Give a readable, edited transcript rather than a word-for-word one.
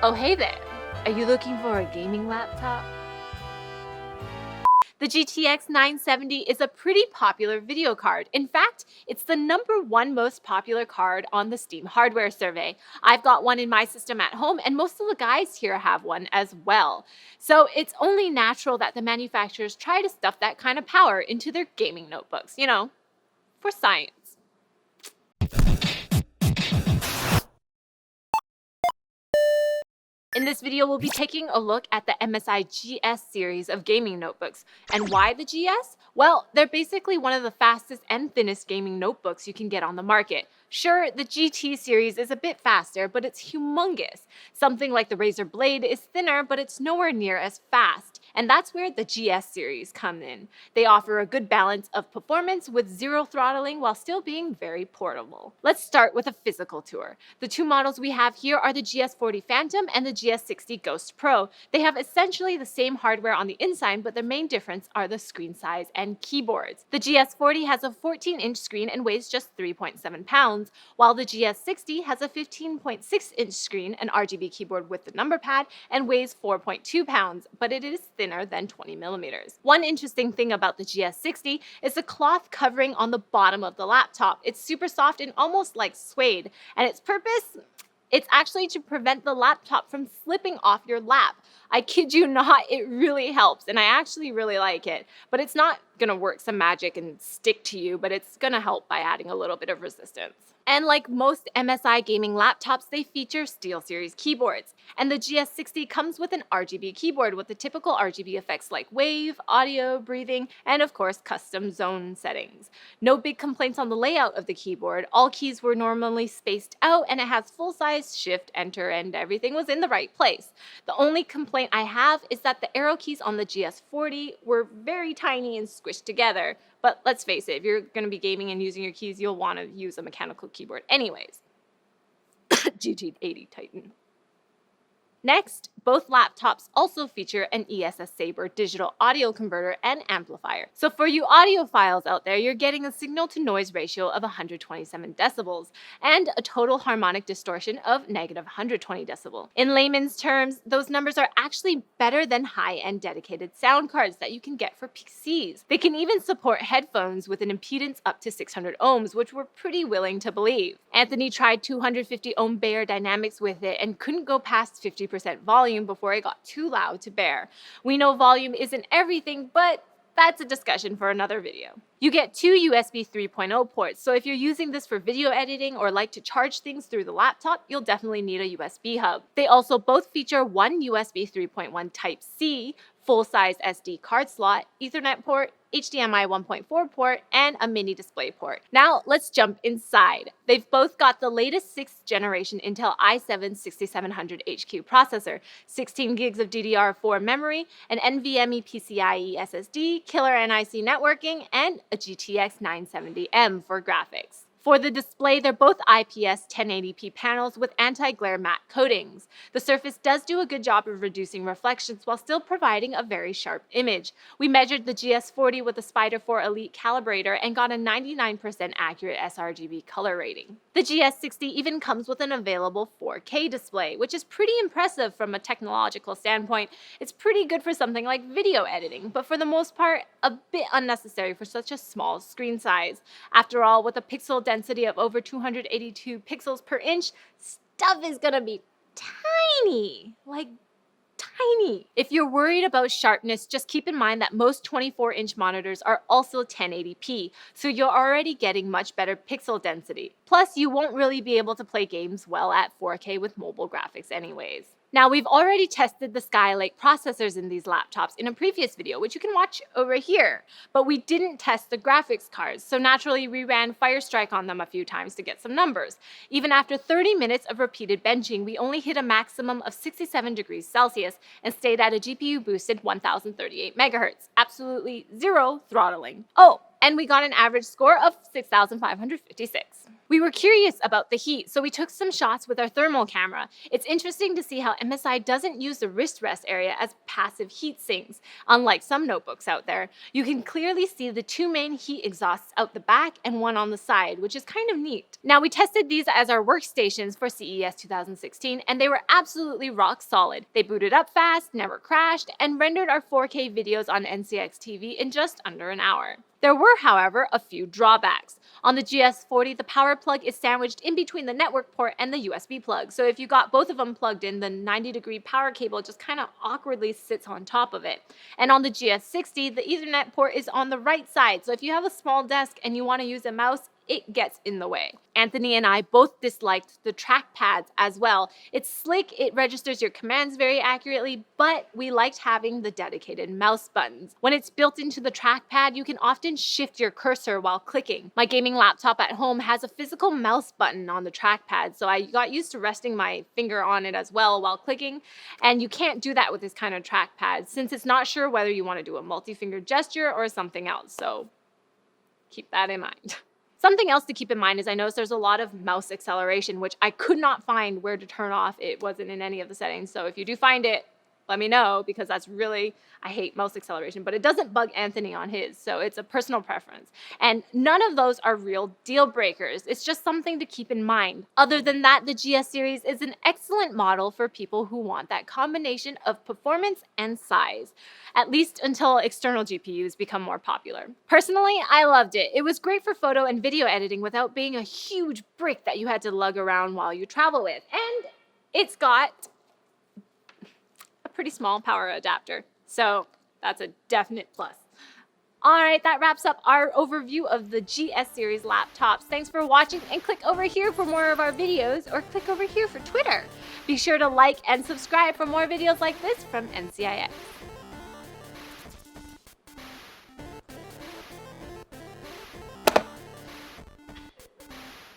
Oh hey there, are you looking for a gaming laptop? The GTX 970 is a pretty popular video card. In fact, it's the #1 most popular card on the Steam hardware survey. I've got one in my system at home, and most of the guys here have one as well. So it's only natural that the manufacturers try to stuff that kind of power into their gaming notebooks, for science. In this video, we'll be taking a look at the MSI GS series of gaming notebooks. And why the GS? Well, they're basically one of the fastest and thinnest gaming notebooks you can get on the market. Sure, the GT series is a bit faster, but it's humongous. Something like the Razer Blade is thinner, but it's nowhere near as fast. And that's where the GS series come in. They offer a good balance of performance with zero throttling while still being very portable. Let's start with a physical tour. The two models we have here are the GS40 Phantom and the GS60 Ghost Pro. They have essentially the same hardware on the inside, but their main difference are the screen size and keyboards. The GS40 has a 14-inch screen and weighs just 3.7 pounds, while the GS60 has a 15.6-inch screen, an RGB keyboard with the number pad, and weighs 4.2 pounds, but it is thinner than 20 millimeters. One interesting thing about the GS60 is the cloth covering on the bottom of the laptop. It's super soft and almost like suede, and its purpose? It's actually to prevent the laptop from slipping off your lap. I kid you not, it really helps, and I actually really like it. But it's not gonna work some magic and stick to you, but it's gonna help by adding a little bit of resistance. And like most MSI gaming laptops, they feature SteelSeries keyboards. And the GS60 comes with an RGB keyboard with the typical RGB effects like wave, audio, breathing, and of course custom zone settings. No big complaints on the layout of the keyboard. All keys were normally spaced out, and it has full-size shift, enter, and everything was in the right place. The only complaint I have is that the arrow keys on the GS40 were very tiny and squished together. But let's face it, if you're going to be gaming and using your keys, you'll want to use a mechanical keyboard anyways. GT80 Titan. Next, both laptops also feature an ESS Sabre digital audio converter and amplifier. So for you audiophiles out there, you're getting a signal-to-noise ratio of 127 decibels and a total harmonic distortion of -120 decibel. In layman's terms, those numbers are actually better than high-end dedicated sound cards that you can get for PCs. They can even support headphones with an impedance up to 600 ohms, which we're pretty willing to believe. Anthony tried 250 ohm Bayer dynamics with it and couldn't go past 50% volume before it got too loud to bear. We know volume isn't everything, but that's a discussion for another video. You get two USB 3.0 ports, so if you're using this for video editing or like to charge things through the laptop, you'll definitely need a USB hub. They also both feature one USB 3.1 Type-C, full-size SD card slot, Ethernet port, HDMI 1.4 port, and a mini display port. Now let's jump inside. They've both got the latest 6th generation Intel i7 6700HQ processor, 16 gigs of DDR4 memory, an NVMe PCIe SSD, killer NIC networking, and a GTX 970M for graphics. For the display, they're both IPS 1080p panels with anti-glare matte coatings. The Surface does do a good job of reducing reflections while still providing a very sharp image. We measured the GS40 with the Spider 4 Elite calibrator and got a 99% accurate sRGB color rating. The GS60 even comes with an available 4K display, which is pretty impressive from a technological standpoint. It's pretty good for something like video editing, but for the most part, a bit unnecessary for such a small screen size. After all, with a pixel density of over 282 pixels per inch, stuff is gonna be tiny, like tiny. If you're worried about sharpness, just keep in mind that most 24-inch monitors are also 1080p, so you're already getting much better pixel density. Plus, you won't really be able to play games well at 4K with mobile graphics anyways. Now, we've already tested the Skylake processors in these laptops in a previous video, which you can watch over here, but we didn't test the graphics cards, so naturally we ran Firestrike on them a few times to get some numbers. Even after 30 minutes of repeated benching, we only hit a maximum of 67 degrees Celsius and stayed at a GPU-boosted 1038 MHz. Absolutely zero throttling. Oh, and we got an average score of 6,556. We were curious about the heat, so we took some shots with our thermal camera. It's interesting to see how MSI doesn't use the wrist rest area as passive heat sinks, unlike some notebooks out there. You can clearly see the two main heat exhausts out the back and one on the side, which is kind of neat. Now, we tested these as our workstations for CES 2016, and they were absolutely rock solid. They booted up fast, never crashed, and rendered our 4K videos on NCX TV in just under an hour. There were, however, a few drawbacks. On the GS40, the power plug is sandwiched in between the network port and the USB plug, so if you got both of them plugged in, the 90-degree power cable just kind of awkwardly sits on top of it. And on the GS60, the Ethernet port is on the right side, so if you have a small desk and you want to use a mouse, it gets in the way. Anthony and I both disliked the trackpads as well. It's slick, it registers your commands very accurately, but we liked having the dedicated mouse buttons. When it's built into the trackpad, you can often shift your cursor while clicking. My gaming laptop at home has a physical mouse button on the trackpad, so I got used to resting my finger on it as well while clicking, and you can't do that with this kind of trackpad since it's not sure whether you want to do a multi-finger gesture or something else, so keep that in mind. Something else to keep in mind is I noticed there's a lot of mouse acceleration, which I could not find where to turn off. It wasn't in any of the settings. So if you do find it, let me know, because that's really, I hate mouse acceleration, but it doesn't bug Anthony on his, so it's a personal preference. And none of those are real deal breakers. It's just something to keep in mind. Other than that, the GS series is an excellent model for people who want that combination of performance and size, at least until external GPUs become more popular. Personally, I loved it. It was great for photo and video editing without being a huge brick that you had to lug around while you travel with. And it's got pretty small power adapter, so that's a definite plus. Alright, that wraps up our overview of the GS series laptops. Thanks for watching, and click over here for more of our videos, or click over here for Twitter. Be sure to like and subscribe for more videos like this from NCIX.